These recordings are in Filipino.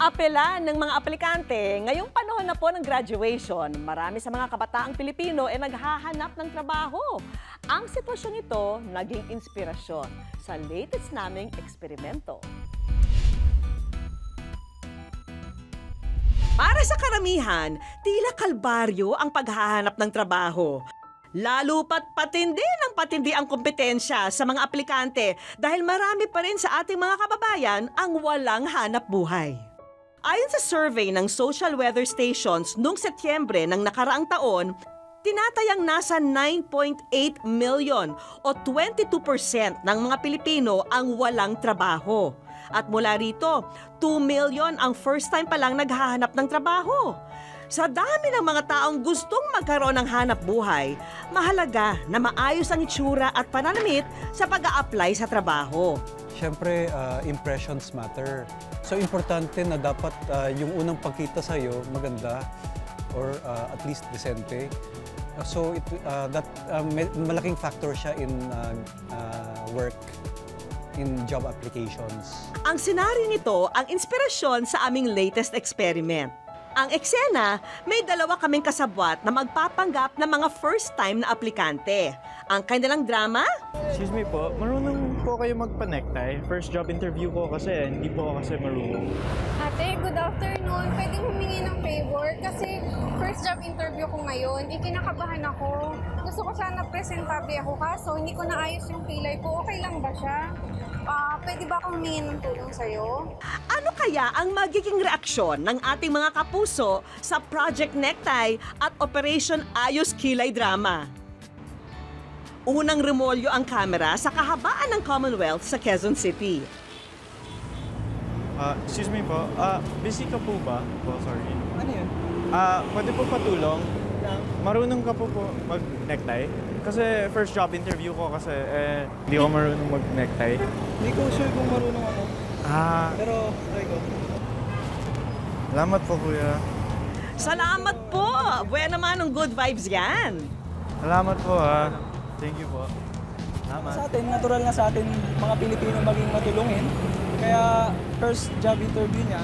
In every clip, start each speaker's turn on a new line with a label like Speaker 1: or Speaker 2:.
Speaker 1: Inaapelan ng mga aplikante, ngayong panahon na po ng graduation, marami sa mga kabataang Pilipino ay naghahanap ng trabaho. Ang sitwasyong ito naging inspirasyon sa latest naming eksperimento. Para sa karamihan, tila kalbaryo ang paghahanap ng trabaho. Lalo pat patindi ng patindi ang kompetensya sa mga aplikante dahil marami pa rin sa ating mga kababayan ang walang hanap buhay. Ayon sa survey ng Social Weather Stations noong Setyembre ng nakaraang taon, tinatayang nasa 9.8 million o 22% ng mga Pilipino ang walang trabaho. At mula rito, 2 million ang first time pa lang naghahanap ng trabaho. Sa dami ng mga taong gustong magkaroon ng hanap buhay, mahalaga na maayos ang itsura at pananamit sa pag-a-apply sa trabaho.
Speaker 2: Siyempre, impressions matter. So, importante na dapat yung unang pagkita sa'yo maganda or at least decente. So, malaking factor siya in work, in job applications.
Speaker 1: Ang senaryo nito ang inspirasyon sa aming latest experiment. Ang eksena, may dalawa kaming kasabwat na magpapanggap ng mga first-time na aplikante. Ang kanilang drama?
Speaker 3: Excuse me po, marunong po kayo magpa-necktie? First job interview ko kasi hindi po ako kasi marunong.
Speaker 4: Ate, good afternoon. Pwedeng humingi ng favor kasi first job interview ko ngayon. Kinakabahan ako. Gusto ko sana presentable ako kaso hindi ko naayos yung kilay ko. Okay lang ba siya? Pwede ba akong humingi ng tulong sa'yo?
Speaker 1: Ano kaya ang magiging reaksyon ng ating mga kapuso sa Project Necktie at Operation Ayos Kilay Drama? Unang remolyo ang kamera sa kahabaan ng Commonwealth sa Quezon City.
Speaker 3: Excuse me po, busy ka po ba? Sorry.
Speaker 2: Ano yun?
Speaker 3: Pwede po patulong? Marunong ka po mag-necktie? Kasi first job interview ko kasi hindi ako marunong mag-necktie.
Speaker 5: Hindi ko sure kung marunong ako. Pero try ko.
Speaker 3: Salamat po kuya.
Speaker 1: Salamat po! Buwan naman ng good vibes yan!
Speaker 3: Salamat po ha. Thank you po. Salamat.
Speaker 5: Sa atin, natural na sa atin mga Pilipino maging matulungin. Kaya first job interview niya,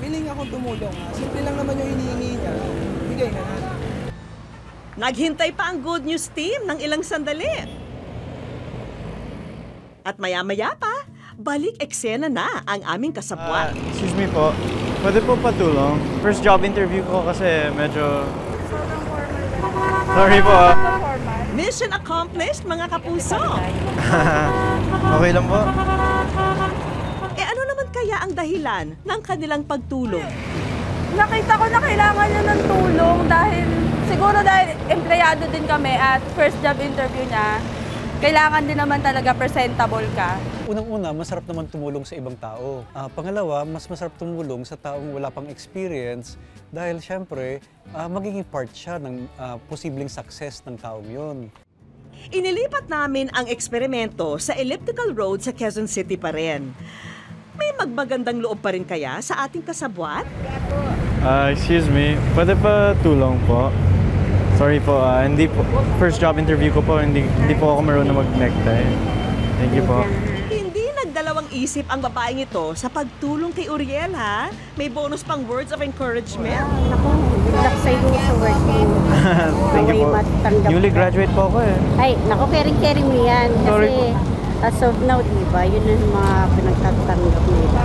Speaker 5: willing akong tumulong. Simple lang naman yung hinihingi niya. Bigay na natin.
Speaker 1: Naghintay pa ang good news team ng ilang sandali. At maya-maya pa, balik eksena na ang aming kasabwat.
Speaker 3: Excuse me po, pwede po patulong? First job interview ko kasi medyo...
Speaker 4: Sobrang formal.
Speaker 3: Sorry po
Speaker 4: Formal.
Speaker 1: Mission accomplished, mga kapuso!
Speaker 3: Okay lang po.
Speaker 1: Ano naman kaya ang dahilan ng kanilang pagtulong?
Speaker 6: Nakita ko na kailangan niya ng tulong dahil siguro dahil empleyado din kami at first job interview niya, kailangan din naman talaga presentable ka.
Speaker 2: Unang-una, masarap naman tumulong sa ibang tao. Pangalawa, mas masarap tumulong sa taong wala pang experience dahil syempre, magiging part siya ng posibleng success ng taong yun.
Speaker 1: Inilipat namin ang eksperimento sa Elliptical Road sa Quezon City pa rin. May magmagandang loob pa rin kaya sa ating kasabwat?
Speaker 3: Excuse me, pwede pa tulong po? Sorry po, hindi po, first job interview ko po, hindi po ako marunong mag-necktie. Thank you po.
Speaker 1: Hindi nagdalawang isip ang babaeng ito sa pagtulong kay Uriel, ha? May bonus pang words of encouragement.
Speaker 7: Naku, good luck sa iyo sa work mo.
Speaker 3: Thank you po.
Speaker 7: Matanggap
Speaker 3: Newly
Speaker 7: ka.
Speaker 3: graduate po ako eh.
Speaker 7: Ay, naku, caring-caring mo yan.
Speaker 3: Sorry
Speaker 7: Kasi as of now, diba, yun ang mga pinagtatanggap nila.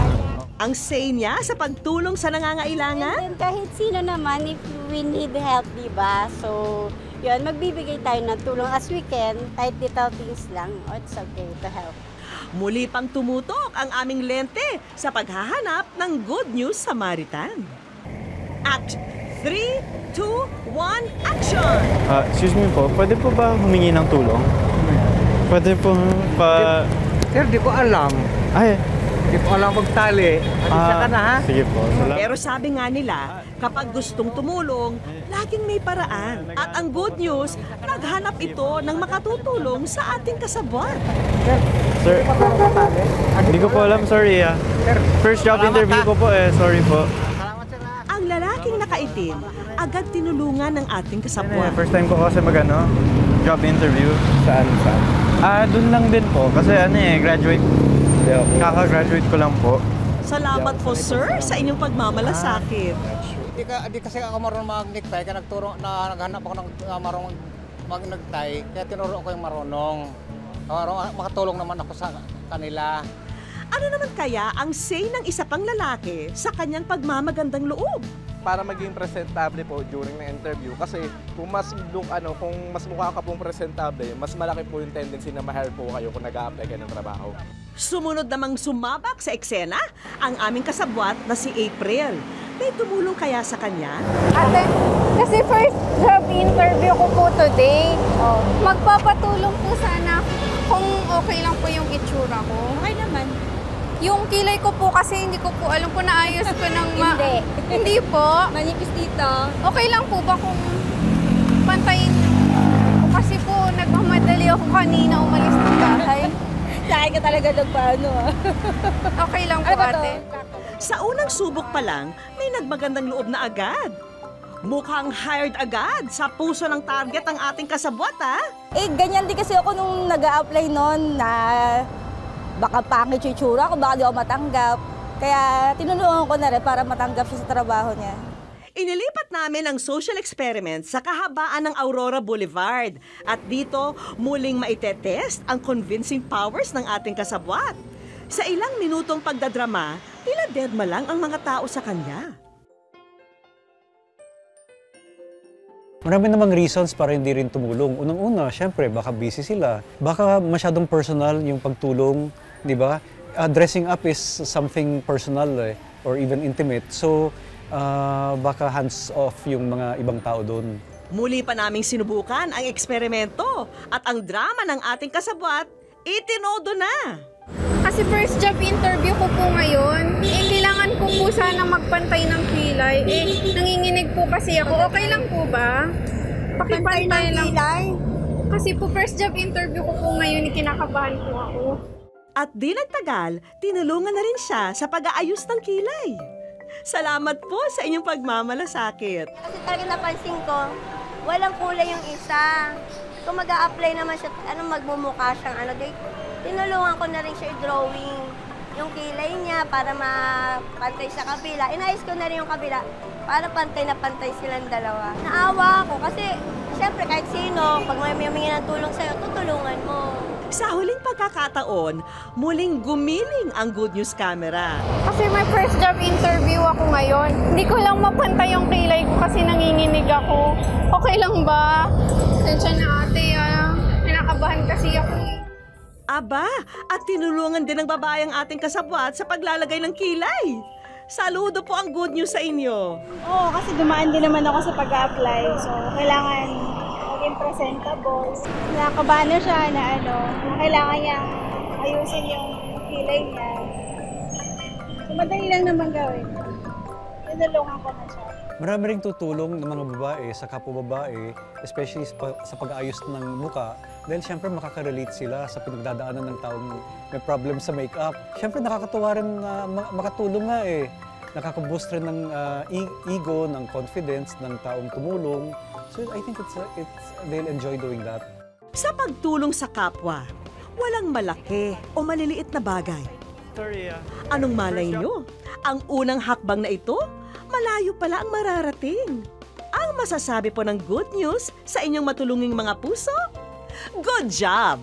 Speaker 1: Ang say niya sa pagtulong sa nangangailangan?
Speaker 7: And then, kahit sino naman, if we need help, diba? So, yun, magbibigay tayo ng tulong as we can, kahit little things lang. Oh, it's okay to help.
Speaker 1: Muli pang tumutok ang aming lente sa paghahanap ng Good News Samaritan. Act 3, 2, 1, action!
Speaker 3: Excuse me po, pwede po ba humingi ng tulong? Pwede po pa...
Speaker 5: Sir, di ko alam.
Speaker 3: Ay,
Speaker 5: Di ko alam magtali. Alisa ka na ha?
Speaker 3: sige po. Salamat.
Speaker 1: Pero sabi nga nila, kapag gustong tumulong, laging may paraan. At ang good news, naghanap ito ng makatutulong sa ating kasabwat.
Speaker 3: Sir, hindi ko po alam, sorry First job interview ko po sorry po.
Speaker 1: Ang lalaking nakaitim, agad tinulungan ng ating kasabwat.
Speaker 3: First time ko kasi job interview. Saan? Doon lang din po, kasi graduate. Kaka-graduate ko lang po.
Speaker 1: Salamat po, sir, sa inyong pagmamalasakit.
Speaker 8: Di kasi ako marunong mag-necktie, kaya naghanap ako ng marunong mag-necktie, kaya tinuro ko yung marunong. Makatulong naman ako sa kanila.
Speaker 1: Ano naman kaya ang say ng isa pang lalaki sa kanyang pagmamagandang loob?
Speaker 9: Para maging presentable po during the interview, kasi kung mas mukha ka pong presentable, mas malaki po yung tendency na ma-hire po kayo kung nag-a-apply kayo ng trabaho.
Speaker 1: Sumunod namang sumabak sa eksena ang aming kasabwat na si April. May tumulong kaya sa kanya?
Speaker 4: Ate, kasi first job interview ko po today. Magpapatulong po sana kung okay lang po yung itsura ko.
Speaker 6: Okay naman.
Speaker 4: Yung kilay ko po kasi hindi ko po alam kung naayos ko ng
Speaker 6: Hindi.
Speaker 4: Hindi po.
Speaker 6: Manipis dito.
Speaker 4: Okay lang po ba kung pantayin niyo? Kasi po nagmamadali ako kanina umalis ng bahay.
Speaker 6: Sa akin ka talaga nagpaano
Speaker 4: Okay lang po, ate.
Speaker 1: Sa unang subok pa lang, may nagmagandang loob na agad. Mukhang hired agad sa puso ng target ang ating kasabwat, ha?
Speaker 6: Ganyan din kasi ako nung nag-a-apply noon na baka pangit yung itsura ko, baka di ako matanggap. Kaya tinulungan ko na rin para matanggap siya sa trabaho niya.
Speaker 1: Inilipat namin ang social experiment sa kahabaan ng Aurora Boulevard. At dito, muling maitetest ang convincing powers ng ating kasabwat. Sa ilang minutong pagdadrama, tila deadma lang ang mga tao sa kanya.
Speaker 2: Marami namang reasons para hindi rin tumulong. Unang-una, syempre, baka busy sila. Baka masyadong personal yung pagtulong, di ba? Dressing up is something personal or even intimate. So, baka hands-off yung mga ibang tao doon.
Speaker 1: Muli pa naming sinubukan ang eksperimento at ang drama ng ating kasabwat, itinodo na.
Speaker 4: Kasi first job interview ko po ngayon, kailangan ko po sana magpantay ng kilay. Nanginginig po kasi ako. Okay lang po ba? Pakipantay lang. Kasi po first job interview ko po ngayon, kinakabahan po ako.
Speaker 1: At di nagtagal, tinulungan na rin siya sa pag-aayos ng kilay. Salamat po sa inyong pagmamalasakit.
Speaker 10: Kasi talaga napansin ko, walang kulay yung isa. Kung mag-a-apply naman siya, magmumukha siyang tinulungan ko na rin siya i-drawing yung kilay niya para mapantay sa kabila. Inayos ko na rin yung kabila para pantay na pantay silang dalawa. Naawa ako kasi siyempre kahit sino, pag may humingi ng tulong sa'yo, tutulungan mo.
Speaker 1: Sa huling pagkakataon, muling gumiling ang Good News Camera.
Speaker 4: Kasi may first job interview ako ngayon. Hindi ko lang mapantay yung kilay ko kasi nanginginig ako. Okay lang ba? Tensya na ate, Kinakabahan kasi ako.
Speaker 1: Aba, at tinulungan din ng babae ang ating kasabwat sa paglalagay ng kilay. Saludo po ang good news sa inyo.
Speaker 6: Oo, kasi dumaan din naman ako sa pag-apply. So, kailangan maging presentable. Nakakabahan na siya na kailangan niya ayusin yung kilay niya. So, madali lang naman gawin. Tinulungan ko na siya.
Speaker 2: Marami ring tutulong ng mga babae sa kapwa babae, especially sa pag-aayos ng muka, dahil syempre makaka-relate sila sa pinagdadaanan ng taong may problem sa makeup. Syempre nakakatuwa rin na makatulong nga Nakaka-boost rin ng ego, ng confidence ng taong tumulong. So I think they'll enjoy doing that.
Speaker 1: Sa pagtulong sa kapwa, walang malaki o maliliit na bagay.
Speaker 3: Sorry,
Speaker 1: Anong malay nyo? Ang unang hakbang na ito, malayo pala ang mararating. Ang masasabi po ng good news sa inyong matulunging mga puso? Good job!